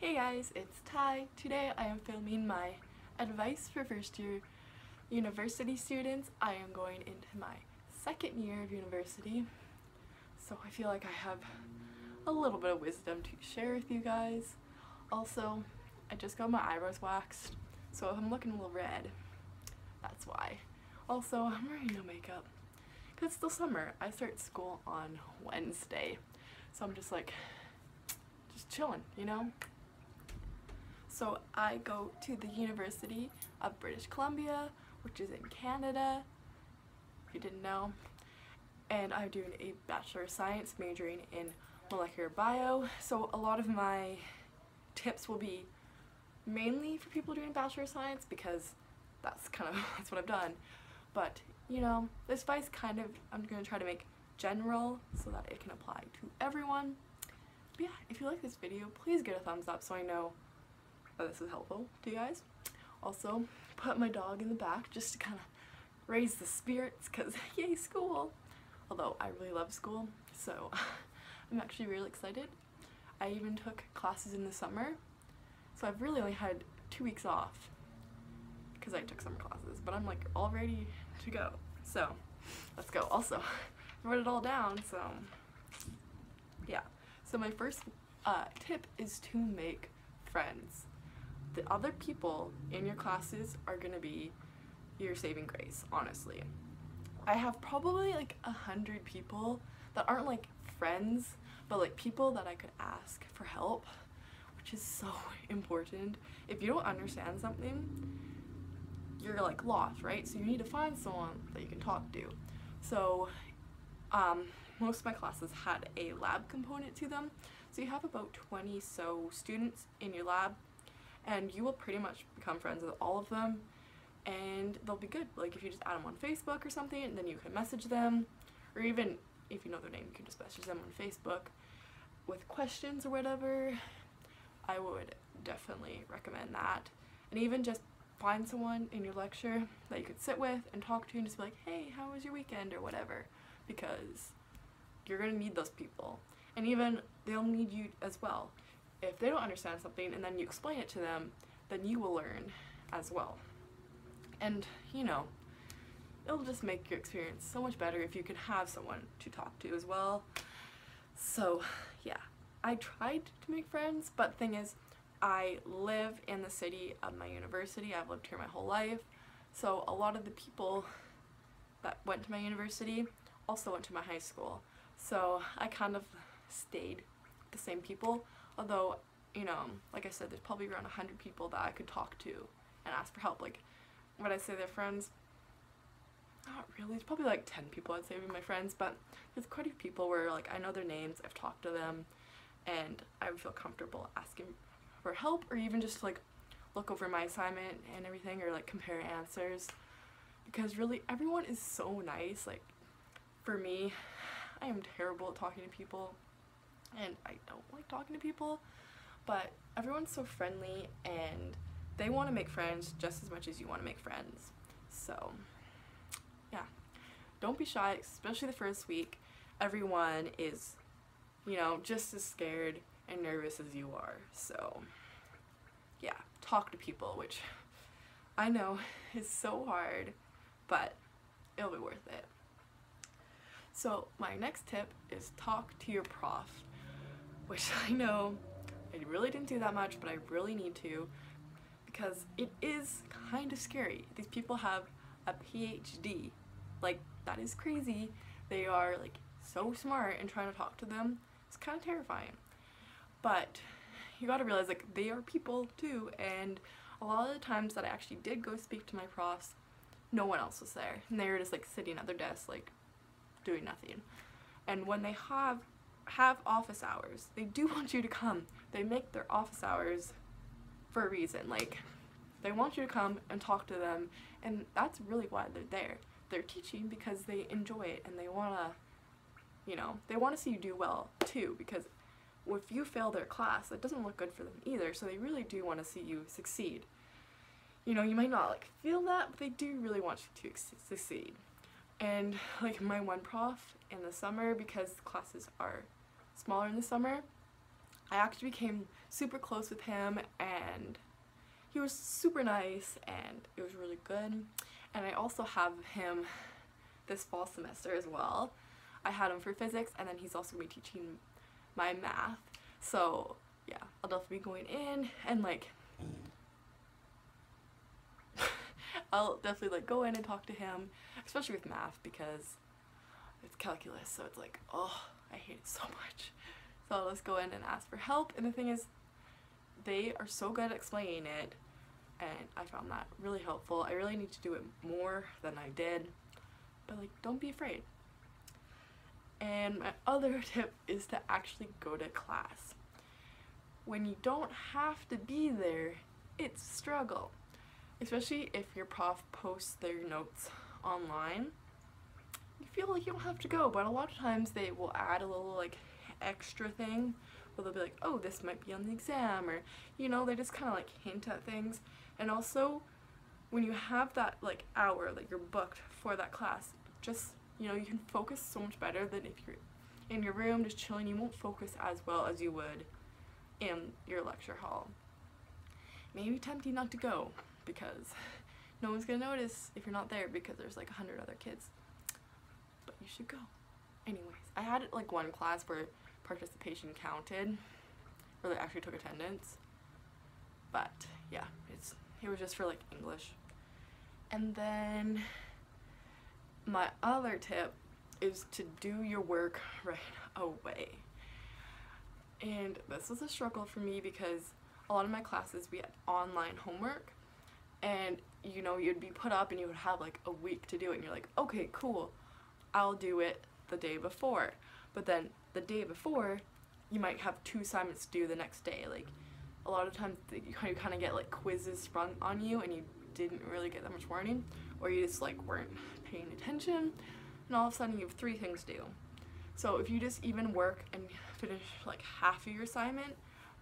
Hey guys, it's Ty. Today I am filming my advice for first year university students. I am going into my second year of university, so I feel like I have a little bit of wisdom to share with you guys. Also, I just got my eyebrows waxed, so if I'm looking a little red, that's why. Also, I'm wearing no makeup because it's still summer. I start school on Wednesday, so I'm just chilling, you know? So I go to the University of British Columbia, which is in Canada, if you didn't know, and I'm doing a Bachelor of Science majoring in molecular bio, so a lot of my tips will be mainly for people doing Bachelor of Science because that's what I've done, but you know, this advice I'm going to try to make general so that it can apply to everyone. But yeah, if you like this video, please give it a thumbs up so I know this is helpful to you guys. Also, put my dog in the back just to kind of raise the spirits because yay, school! Although I really love school, so I'm actually really excited. I even took classes in the summer, so I've really only had 2 weeks off because I took summer classes, but I'm like all ready to go. So let's go. Also, I wrote it all down, so yeah. So my first tip is to make friends. The other people in your classes are gonna be your saving grace, honestly. I have probably like 100 people that aren't like friends, but like people that I could ask for help, which is so important. If you don't understand something, you're like lost, right? So you need to find someone that you can talk to. So most of my classes had a lab component to them. So you have about 20 so students in your lab, and you will pretty much become friends with all of them, and they'll be good. Like if you just add them on Facebook or something, and then you can message them, or even if you know their name, you can just message them on Facebook with questions or whatever. I would definitely recommend that. And even just find someone in your lecture that you could sit with and talk to and just be like, hey, how was your weekend or whatever, because you're gonna need those people, and even they'll need you as well. If they don't understand something and then you explain it to them, then you will learn as well. And you know, it'll just make your experience so much better if you can have someone to talk to as well. So yeah, I tried to make friends, but the thing is, I live in the city of my university. I've lived here my whole life, so a lot of the people that went to my university also went to my high school, so I kind of stayed with the same people. Although, you know, like I said, there's probably around 100 people that I could talk to and ask for help. Like, would I say they're friends? Not really. There's probably like 10 people I'd say would be my friends, but there's quite a few people where like I know their names, I've talked to them, and I would feel comfortable asking for help, or even just like look over my assignment and everything, or like compare answers, because really everyone is so nice. Like for me, I am terrible at talking to people, and I don't like talking to people, but everyone's so friendly and they want to make friends just as much as you want to make friends. So yeah, don't be shy, especially the first week. Everyone is, you know, just as scared and nervous as you are. So yeah, talk to people, which I know is so hard, but it'll be worth it. So my next tip is talk to your prof, which I know I really didn't do that much, but I really need to, because it is kind of scary. These people have a PhD. Like, that is crazy. They are like so smart, and trying to talk to them is kind of terrifying. But you gotta realize like they are people too, and a lot of the times that I actually did go speak to my profs, no one else was there, and they were just like sitting at their desk like doing nothing. And when they have office hours, they do want you to come. They make their office hours for a reason. Like, they want you to come and talk to them, and that's really why they're there. They're teaching because they enjoy it, and they wanna, you know, they wanna see you do well too, because if you fail their class, that doesn't look good for them either, so they really do want to see you succeed. You know, you might not like feel that, but they do really want you to succeed. And like my one prof in the summer, because classes are smaller in the summer, I actually became super close with him, and he was super nice, and it was really good. And I also have him this fall semester as well. I had him for physics, and then he's also going to be teaching my math. So yeah, I'll definitely be going in and like I'll definitely like go in and talk to him, especially with math because it's calculus, so it's like, oh, I hate it so much. So I'll just go in and ask for help, and the thing is, they are so good at explaining it, and I found that really helpful. I really need to do it more than I did, but like, don't be afraid. And my other tip is to actually go to class. When you don't have to be there, it's a struggle. Especially if your prof posts their notes online. You feel like you don't have to go, but a lot of times they will add a little like extra thing where they'll be like, oh, this might be on the exam, or you know, they just kind of like hint at things. And also, when you have that like hour that you're booked for that class, just, you know, you can focus so much better than if you're in your room just chilling. You won't focus as well as you would in your lecture hall. Maybe tempting not to go because no one's gonna notice if you're not there because there's like 100 other kids, but you should go anyways. I had like one class where participation counted, where they actually took attendance, but yeah, it was just for like English. And then my other tip is to do your work right away. And this was a struggle for me because a lot of my classes we had online homework, and you know, you'd be put up and you would have like a week to do it, and you're like, okay, cool, I'll do it the day before. But then the day before, you might have 2 assignments to do the next day. Like, a lot of times you kind of get like quizzes sprung on you and you didn't really get that much warning, or you just like weren't paying attention, and all of a sudden you have 3 things to do. So if you just even work and finish like half of your assignment,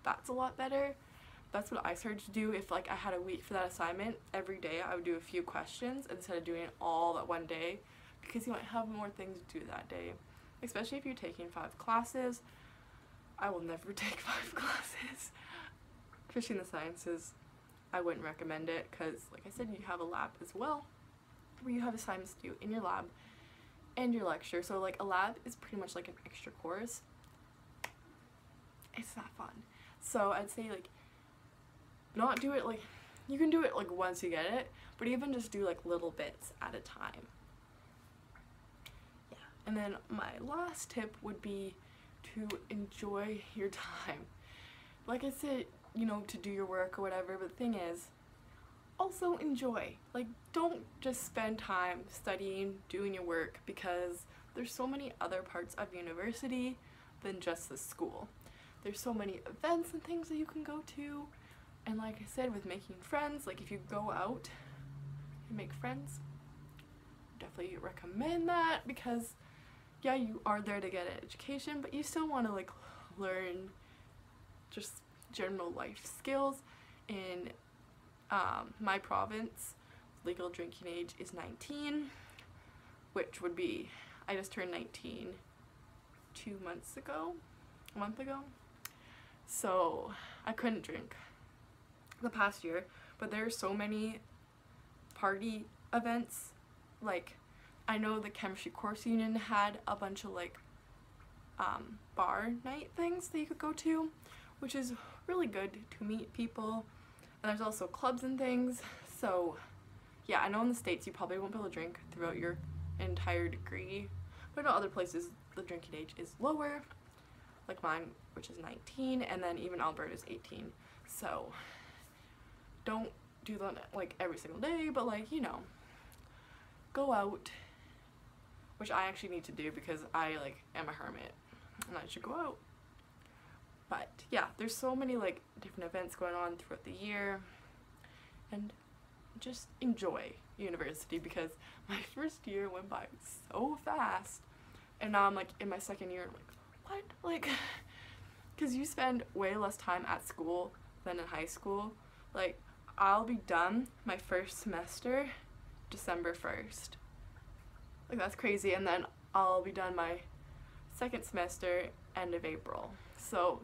that's a lot better. That's what I started to do. If like I had a week for that assignment, every day I would do a few questions instead of doing it all that one day, because you might have more things to do that day. Especially if you're taking 5 classes. I will never take 5 classes. Especially in the sciences, I wouldn't recommend it because, like I said, you have a lab as well where you have assignments to do in your lab and your lecture. So like a lab is pretty much like an extra course. It's not fun. So I'd say like not do it like, you can do it like once you get it, but even just do like little bits at a time. Yeah. And then my last tip would be to enjoy your time. Like I said, you know, to do your work or whatever, but the thing is, also enjoy. Like, don't just spend time studying, doing your work, because there's so many other parts of university than just the school. There's so many events and things that you can go to, and like I said, with making friends, like if you go out and make friends, definitely recommend that, because yeah, you are there to get an education, but you still want to like learn just general life skills. In my province, legal drinking age is 19, which would be, I just turned 19 2 months ago, a month ago, so I couldn't drink the past year, but there are so many party events. Like, I know the chemistry course union had a bunch of like bar night things that you could go to, which is really good to meet people. And there's also clubs and things. So yeah, I know in the States you probably won't be able to drink throughout your entire degree, but in other places the drinking age is lower, like mine, which is 19, and then even Alberta's 18. So don't do that like every single day, but like, you know, go out, which I actually need to do because I like am a hermit and I should go out. But yeah, there's so many like different events going on throughout the year, and just enjoy university, because my first year went by so fast, and now I'm like in my second year and I'm like, what? Like, because you spend way less time at school than in high school. Like, I'll be done my first semester December 1st. Like, that's crazy. And then I'll be done my second semester end of April. So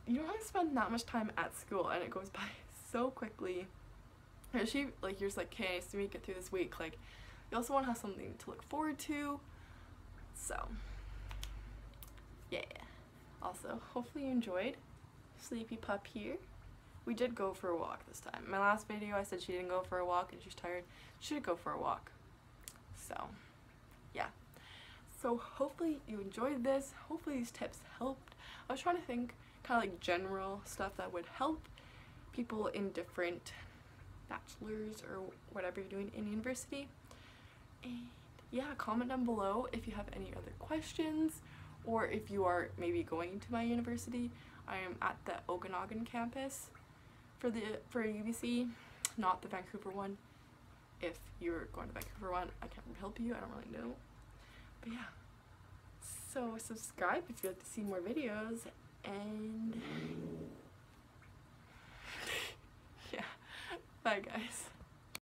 you don't really spend that much time at school, and it goes by so quickly. Especially, like, you're just like, okay, I need to get through this week. Like, you also want to have something to look forward to. So, yeah. Also, hopefully you enjoyed Sleepy Pup here. We did go for a walk this time. In my last video, I said she didn't go for a walk and she's tired. She did go for a walk. So, yeah. So, hopefully you enjoyed this. Hopefully these tips helped. I was trying to think kind of like general stuff that would help people in different bachelors or whatever you're doing in university. And yeah, comment down below if you have any other questions, or if you are maybe going to my university. I am at the Okanagan campus for UBC, not the Vancouver one. If you're going to Vancouver one, I can't help you, I don't really know. But yeah, so subscribe if you'd like to see more videos, and yeah, bye guys.